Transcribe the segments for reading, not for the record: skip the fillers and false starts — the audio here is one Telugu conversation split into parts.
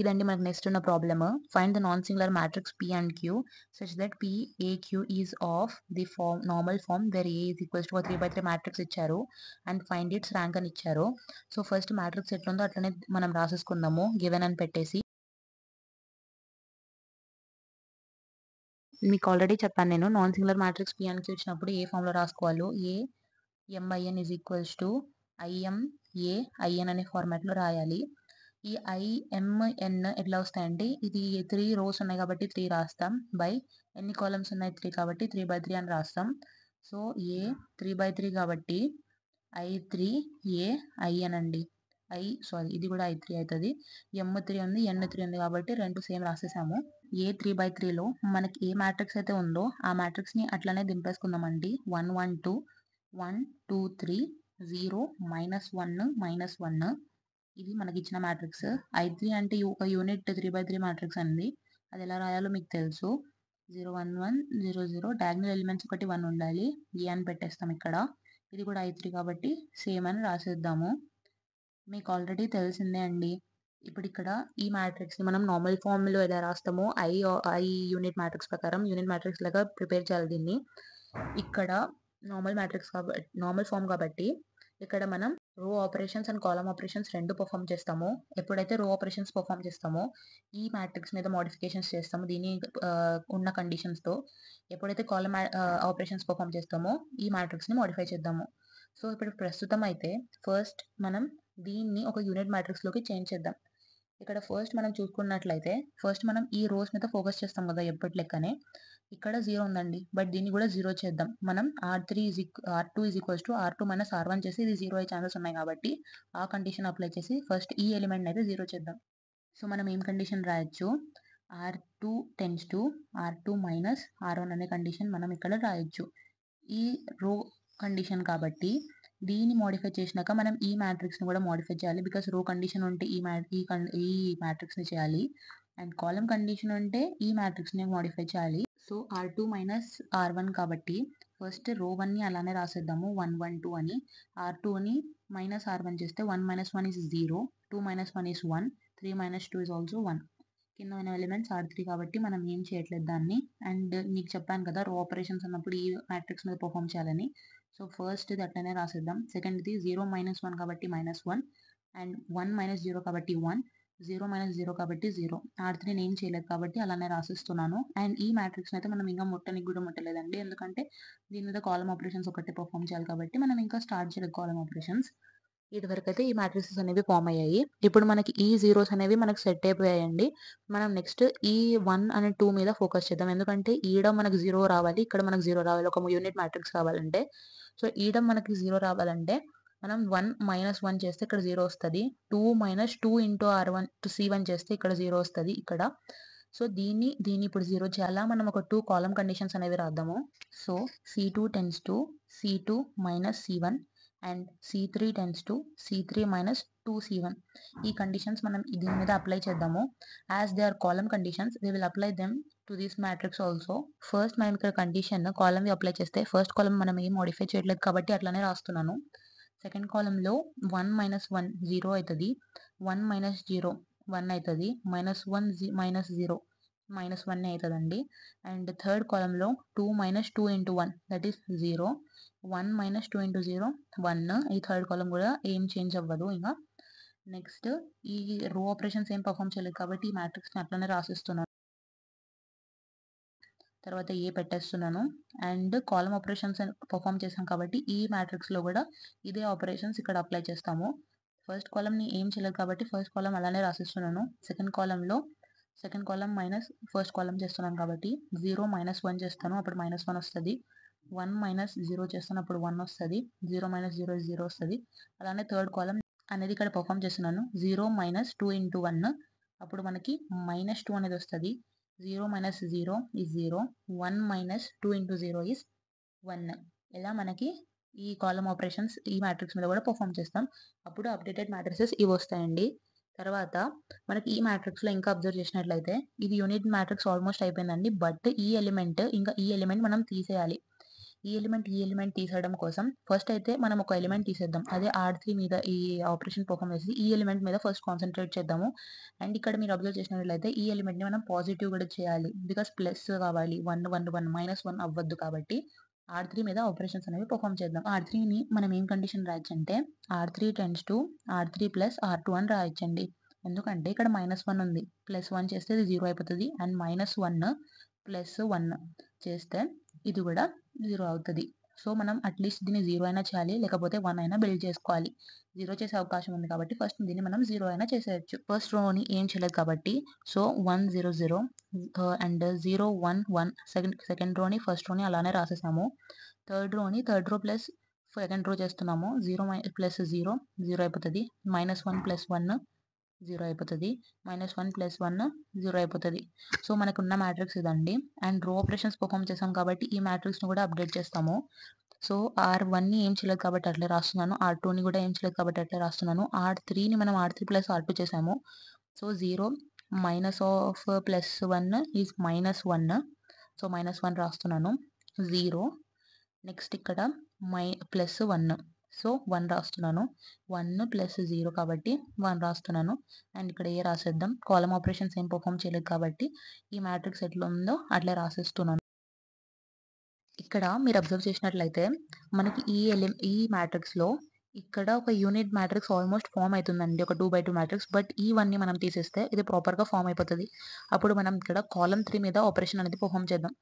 ఇదండి మనకు నెక్స్ట్ ఉన్న problem. Find the non singular matrix P and Q such that PAQ is of the form normal form where A is equals to 3/3 matrix ఇచ్చారు అండ్ ఫైండ్ ఇట్స్ ర్యాంక్ అని ఇచ్చారు. సో ఫస్ట్ మ్యాట్రిక్స్ ఎట్లుందో అట్లనే మనం రాసేసుకుందాము గివెన్ అని పెట్టేసి. మీకు ఆల్రెడీ చెప్పాను నేను non singular matrix P and Q ఇచ్చినప్పుడు ఏ ఫామ్ లో రాసుకోవాలో MIN is equals to IMAIN అనే ఫార్మాట్ లో రాయాలి. ఈ IMN ఎట్లా వస్తాయంటే ఇది 3 రోస్ ఉన్నాయి కాబట్టి 3 రాస్తాం బై ఎన్ని కాలమ్స్ ఉన్నాయి 3 కాబట్టి 3/3 అని రాస్తాం. సో A 3/3 కాబట్టి I3AIN అండి. ఇది కూడా I3 అవుతుంది. M3 ఉంది N3 ఉంది కాబట్టి రెండు సేమ్ రాసేసాము. A 3/3లో మనకి ఏ మ్యాట్రిక్స్ అయితే ఉందో ఆ మ్యాట్రిక్స్ ని అట్లనే దింపేసుకుందామండి. 1 1 2 1 2 3 0 -1 -1 ఇది మనకి ఇచ్చిన మ్యాట్రిక్స్. I3 అంటే ఒక యూనిట్ 3/3 మ్యాట్రిక్స్ అండి. అది ఎలా రాయాలో మీకు తెలుసు. 0 1 1 0 0 డయాగ్నల్ ఎలిమెంట్స్ ఒకటి 1 ఉండాలి. ఏ అని పెట్టేస్తాం ఇక్కడ. ఇది కూడా I3 కాబట్టి సేమ్ అని రాసేద్దాము. మీకు ఆల్రెడీ తెలిసిందే అండి. ఇప్పుడు ఇక్కడ ఈ మ్యాట్రిక్స్ ని మనం నార్మల్ ఫామ్ లో ఎలా రాస్తామో ఐ యూనిట్ మ్యాట్రిక్స్ ప్రకారం యూనిట్ మ్యాట్రిక్స్ లాగా ప్రిపేర్ చేయాలి దీన్ని. ఇక్కడ నార్మల్ ఫామ్ కాబట్టి ఇక్కడ మనం రో ఆపరేషన్స్ అండ్ కాలమ్ ఆపరేషన్స్ రెండు పర్ఫామ్ చేస్తాము. ఎప్పుడైతే రో ఆపరేషన్స్ పర్ఫామ్ చేస్తామో ఈ మ్యాట్రిక్స్ మీద మోడిఫికేషన్స్ చేస్తాము దీని ఉన్న కండిషన్స్ తో. ఎప్పుడైతే కాలమ్ ఆపరేషన్స్ పర్ఫామ్ చేస్తామో ఈ మ్యాట్రిక్స్ ని మోడిఫై చేద్దాము. సో ఇప్పుడు ప్రస్తుతం అయితే ఫస్ట్ మనం దీన్ని ఒక యూనిట్ మ్యాట్రిక్స్ లోకి చేంజ్ చేద్దాం. ఇక్కడ ఫస్ట్ మనం చూసుకున్నట్లయితే ఫస్ట్ మనం ఈ రోస్ మీద ఫోకస్ చేస్తాం కదా ఎప్పటి లెక్కనే. ఇక్కడ 0 ఉందండి బట్ దీన్ని కూడా 0 చేద్దాం. మనం R2 R2 మైనస్ R1 చేసి ఇది 0 అయ్యే ఛాన్సెస్ ఉన్నాయి కాబట్టి ఆ కండిషన్ అప్లై చేసి ఫస్ట్ ఈ ఎలిమెంట్ అయితే 0 చేద్దాం. సో మనం ఏం కండిషన్ రాయొచ్చు, R2 tends to R2 minus R1 అనే కండిషన్ మనం ఇక్కడ రాయొచ్చు. ఈ రో కండిషన్ కాబట్టి దీన్ని మోడిఫై చేసినాక మనం ఈ మ్యాట్రిక్స్ ని కూడా మోడిఫై చేయాలి. బికాస్ రో కండిషన్ ఉంటే ఈ మ్యాట్రిక్స్ ని చేయాలి అండ్ కాలమ్ కండిషన్ ఉంటే ఈ మ్యాట్రిక్స్ ని మోడిఫై చేయాలి. సో R2 మైనస్ R1 కాబట్టి ఫస్ట్ రో 1 ని అలానే రాసేద్దాము 1 1 2 అని. R2 ని మైనస్ R1 చేస్తే 1 - 1 is 0, 2 - 1 is 1, 3 - 2 is also 1. కింద ఉన్న ఎలిమెంట్స్ R3 కాబట్టి మనం ఏం చేయట్లేదు దాన్ని. అండ్ మీకు చెప్పాను కదా రో ఆపరేషన్స్ అన్నప్పుడు ఈ మ్యాట్రిక్స్ మీద పర్ఫామ్ చేయాలని. సో ఫస్ట్ ఇది అట్లనే రాసేద్దాం. సెకండ్ది 0 - 1 కాబట్టి -1 అండ్ 1 - 0 కాబట్టి 1, 0 - 0 కాబట్టి 0. R3 నేను ఏం చేయలేదు కాబట్టి అలానే రాసిస్తున్నాను. అండ్ ఈ మ్యాట్రిక్స్ అయితే మనం ఇంకా ముట్టనికి కూడా ముట్టలేదండి. ఎందుకంటే దీని మీద కాలమ్ ఆపరేషన్స్ ఒకటి పర్ఫామ్ చేయాలి కాబట్టి మనం ఇంకా స్టార్ట్ చేయలేదు కాలమ్ ఆపరేషన్స్. ఇదివరకు అయితే ఈ మ్యాట్రిసెస్ అనేవి ఫామ్ అయ్యాయి. ఇప్పుడు మనకి ఈ జీరోస్ అనేవి మనకు సెట్ అయిపోయాయండి. మనం నెక్స్ట్ ఈ 1 అండ్ 2 మీద ఫోకస్ చేద్దాం. ఎందుకంటే ఈడ మనకు 0 రావాలి, ఇక్కడ మనకు 0 రావాలి. ఒక యూనిట్ మ్యాట్రిక్స్ కావాలంటే. సో ఈడ మనకి 0 రావాలంటే మనం 1 - 1 చేస్తే ఇక్కడ 0 వస్తుంది. 2 - 2 ఇంటూ R1 C1 చేస్తే ఇక్కడ 0 వస్తుంది ఇక్కడ. సో దీన్ని ఇప్పుడు 0 చేయాలా. మనం ఒక 2 కాలమ్ కండిషన్స్ అనేవి రాద్దాము. So C2 tends to C2 minus C1 and C3 tends to C3 minus 2C1. ఈ కండిషన్స్ మనం దీని మీద అప్లై చేద్దాము. As they are column conditions we will apply them to this matrix also. First మనం ఇక్కడ కండిషన్ కాలమ్ అప్లై చేస్తే ఫస్ట్ కాలమ్ మనం ఏం మోడిఫై చేయట్లేదు కాబట్టి అట్లానే రాస్తున్నాను. సెకండ్ కాలంలో 1 - 1 0 అవుతుంది, 1 - 0 1 అవుతుంది, -1 -0 -1 అవుతుందండి. అండ్ థర్డ్ కాలంలో 2 - 2 ఇంటూ 1 దట్ ఈస్ 0, 1 - 2 ఇంటూ 0 1. ఈ థర్డ్ కాలం కూడా ఏం చేంజ్ అవ్వదు. ఇంకా నెక్స్ట్ ఈ రో ఆపరేషన్స్ ఏం పర్ఫామ్ చేయలేదు కాబట్టి ఈ మ్యాట్రిక్స్ని అట్లనే రాసిస్తున్నాను. తర్వాత ఏ పెట్టేస్తున్నాను అండ్ కాలమ్ ఆపరేషన్స్ పర్ఫామ్ చేసాం కాబట్టి ఈ మ్యాట్రిక్స్లో కూడా ఇదే ఆపరేషన్స్ ఇక్కడ అప్లై చేస్తాము. ఫస్ట్ కాలమ్ని ఏం చేయలేదు కాబట్టి ఫస్ట్ కాలమ్ అలానే రాసిస్తున్నాను. Second column minus first column చేస్తున్నాను కాబట్టి 0 - 1 చేస్తాను అప్పుడు -1 వస్తుంది. 1 - 0 చేస్తాను అప్పుడు 1 వస్తుంది. 0 - 0 0 వస్తుంది. అలానే థర్డ్ కాలమ్ అనేది ఇక్కడ పర్ఫామ్ చేస్తున్నాను. 0 - 2 ఇంటూ 1 అప్పుడు మనకి -2 అనేది వస్తుంది. 0 - 0 is 0, 1 - 2 ఇంటూ 0 is 1. ఇలా మనకి ఈ కాలమ్ ఆపరేషన్స్ ఈ మ్యాట్రిక్స్ మీద కూడా పర్ఫామ్ చేస్తాం. అప్పుడు అప్డేటెడ్ మ్యాట్రిసెస్ ఇవి వస్తాయండి. తర్వాత మనకి ఈ మ్యాట్రిక్స్లో ఇంకా అబ్జర్వ్ చేసినట్లయితే ఇది యూనిట్ మ్యాట్రిక్స్ ఆల్మోస్ట్ అయిపోయిందండి. బట్ ఈ ఎలిమెంట్ ఇంకా ఈ ఎలిమెంట్ మనం తీసేయాలి. ఈ ఎలిమెంట్ తీసేయడం కోసం ఫస్ట్ అయితే మనం ఒక ఎలిమెంట్ తీసేద్దాం. అదే R3 మీద ఈ ఆపరేషన్ పర్ఫామ్ చేసి ఈ ఎలిమెంట్ మీద ఫస్ట్ కాన్సంట్రేట్ చేద్దాము. అండ్ ఇక్కడ మీరు అబ్జర్వ్ చేసినట్లయితే ఈ ఎలిమెంట్ని మనం పాజిటివ్ కూడా చేయాలి. బికాస్ ప్లస్ కావాలి, 1 1 1 -1 అవ్వద్దు. కాబట్టి R3 మీద ఆపరేషన్స్ అనేవి పర్ఫామ్ చేద్దాం. R3ని మనం ఏం కండిషన్ రాయొచ్చు అంటే R3 tends to R3 plus R2 అని రాయొచ్చండి. ఎందుకంటే ఇక్కడ -1 ఉంది, +1 చేస్తే ఇది 0 అయిపోతుంది. అండ్ -1 +1 చేస్తే ఇది కూడా 0 అవుతుంది. సో మనం అట్లీస్ట్ దీన్ని 0 అయినా చేయాలి, లేకపోతే 1 అయినా బిల్డ్ చేసుకోవాలి. 0 చేసే అవకాశం ఉంది కాబట్టి ఫస్ట్ దీన్ని మనం 0 అయినా చేసేయచ్చు. ఫస్ట్ రోని ఏం చేయలేదు కాబట్టి సో 1 0 0 అండ్ 0 1 1 సెకండ్ రోని ఫస్ట్ రోని అలానే రాసేసాము. థర్డ్ రోని third row plus second row చేస్తున్నాము. 0 ప్లస్ 0 0 అయిపోతుంది. -1 ప్లస్ 1 0 అయిపోతుంది. -1 ప్లస్ 1 0 అయిపోతుంది. సో మనకున్న మ్యాట్రిక్స్ ఇదండి. అండ్ రో ఆపరేషన్స్ పర్ఫామ్ చేసాం కాబట్టి ఈ మ్యాట్రిక్స్ని కూడా అప్డేట్ చేస్తాము. సో R1ని ఏం చేయలేదు కాబట్టి అట్లే రాస్తున్నాను. R2ని కూడా ఏం చేయలేదు కాబట్టి అట్లే రాస్తున్నాను. R3ని మనం R3 ప్లస్ R2 చేసాము. So 0 -+1 is -1. సో -1 రాస్తున్నాను. 0 నెక్స్ట్ ఇక్కడ +1, సో 1 రాస్తున్నాను. 1 ప్లస్ 0 కాబట్టి 1 రాస్తున్నాను. అండ్ ఇక్కడ ఏ రాసేద్దాం. కాలమ్ ఆపరేషన్స్ ఏం పర్ఫామ్ చేయలేదు కాబట్టి ఈ మ్యాట్రిక్స్ ఎట్లా ఉందో అట్లే రాసేస్తున్నాను. ఇక్కడ మీరు అబ్జర్వ్ చేసినట్లయితే మనకి ఈ మ్యాట్రిక్స్లో ఇక్కడ ఒక యూనిట్ మ్యాట్రిక్స్ ఆల్మోస్ట్ ఫామ్ అవుతుందండి, ఒక 2x2 మ్యాట్రిక్స్. బట్ ఈ 1ని మనం తీసేస్తే ఇది ప్రాపర్గా ఫామ్ అయిపోతుంది. అప్పుడు మనం ఇక్కడ కాలమ్ 3 మీద ఆపరేషన్ అనేది పర్ఫామ్ చేద్దాం.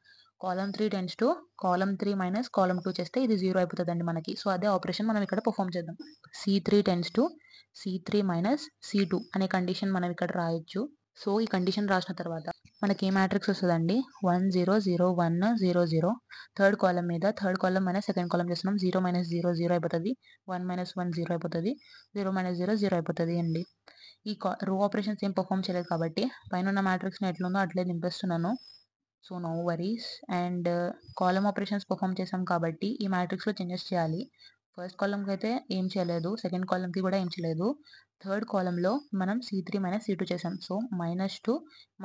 Column 3 tends to column 3 minus column 2 చేస్తే ఇది 0 అయిపోతుందండి మనకి. సో అదే ఆపరేషన్ మనం ఇక్కడ పర్ఫామ్ చేద్దాం. C3 tends to C3 minus C2 అనే కండిషన్ మనం ఇక్కడ రాయొచ్చు. సో ఈ కండిషన్ రాసిన తర్వాత మనకి ఏ మ్యాట్రిక్స్ వస్తుందండి, 1 0 0 1 0 0. థర్డ్ కాలమ్ మీద third column minus second column చేస్తున్నాం. 0 - 0 0 అయిపోతుంది. 1 - 1 0 అయిపోతుంది. 0 - 0 0 అయిపోతుంది అండి. ఈ రో ఆపరేషన్స్ ఏం పర్ఫామ్ చేయలేదు కాబట్టి పైన ఉన్న మ్యాట్రిక్స్ని ఎట్లుందో అట్లే నింపేస్తున్నాను. So no worries. And column operations perform చేసాం కాబట్టి ఈ మ్యాట్రిక్స్లో చేంజెస్ చేయాలి. ఫస్ట్ కాలమ్కి అయితే ఏం చేయలేదు, సెకండ్ కాలమ్కి కూడా ఏం చేయలేదు. థర్డ్ కాలంలో మనం C3 మైనస్ C2 చేసాం. సో -2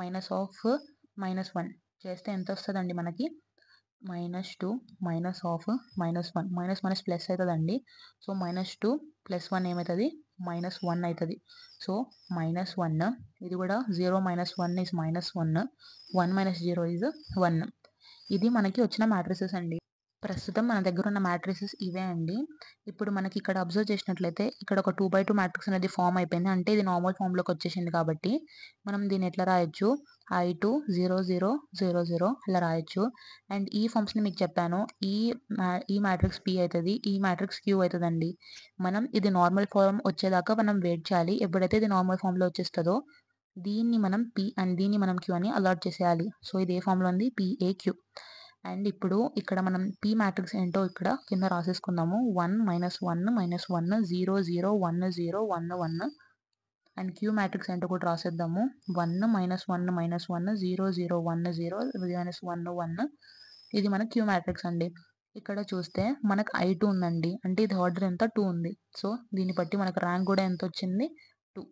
-1 చేస్తే ఎంత వస్తుందండి మనకి, -2 -1 మైనస్ ప్లస్ అవుతుందండి. సో -2 + 1 ఏమవుతుంది, -1 అవుతుంది. సో -1, ఇది కూడా 0 - 1 ఈజ్ -1, 1 - 0 ఈజ్ 1. ఇది మనకి వచ్చిన మ్యాట్రిసెస్ అండి. ప్రస్తుతం మన దగ్గర ఉన్న మ్యాట్రిసెస్ ఇవే అండి. ఇప్పుడు మనకి ఇక్కడ అబ్జర్వ్ చేసినట్లయితే ఇక్కడ ఒక 2x2 మ్యాట్రిక్స్ అనేది ఫామ్ అయిపోయింది. అంటే ఇది నార్మల్ ఫామ్లోకి వచ్చేసింది కాబట్టి మనం దీన్ని ఎట్లా రాయొచ్చు, I2 0 0 0 0 అలా రాయొచ్చు. అండ్ ఈ ఫామ్స్ని మీకు చెప్పాను. ఈ మ్యాట్రిక్స్ P అవుతుంది, ఈ మ్యాట్రిక్స్ Q అవుతుందండి. మనం ఇది నార్మల్ ఫామ్ వచ్చేదాకా మనం వెయిట్ చేయాలి. ఎప్పుడైతే ఇది నార్మల్ ఫామ్లో వచ్చేస్తుందో దీన్ని మనం P అండ్ దీన్ని మనం Q అని అలాట్ చేసేయాలి. సో ఇది ఏ ఫామ్లో ఉంది, PAQ. అండ్ ఇప్పుడు ఇక్కడ మనం P మ్యాట్రిక్స్ ఏంటో ఇక్కడ కింద రాసేసుకుందాము. 1 - 1 -1 0 0 1 0 1 1. అండ్ Q మ్యాట్రిక్స్ ఏంటో కూడా రాసేద్దాము. 1 - 1 -1 0 0 1 0 -1 1. ఇది మన Q మ్యాట్రిక్స్ అండి. ఇక్కడ చూస్తే మనకు I2 ఉందండి, అంటే ఇది ఆర్డర్ ఎంత 2 ఉంది. సో దీన్ని బట్టి మనకు ర్యాంక్ కూడా ఎంత వచ్చింది, 2.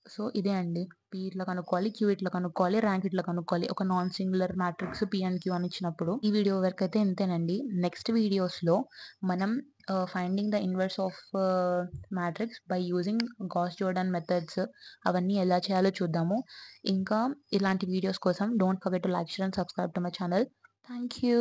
సో ఇదే అండి, P ఇట్లా కనుక్కోవాలి, Q ఇట్లా కనుక్కోవాలి, ర్యాంక్ ఇట్లా కనుక్కోవాలి. ఒక non singular matrix P and Q అని ఇచ్చినప్పుడు. ఈ వీడియో వరకు అయితే ఇంతేనండి. నెక్స్ట్ వీడియోస్లో మనం finding the inverse of matrix by using Gauss Jordan methods అవన్నీ ఎలా చేయాలో చూద్దాము. ఇంకా ఇలాంటి వీడియోస్ కోసం don't forget to like, share and subscribe to my channel. Thank you.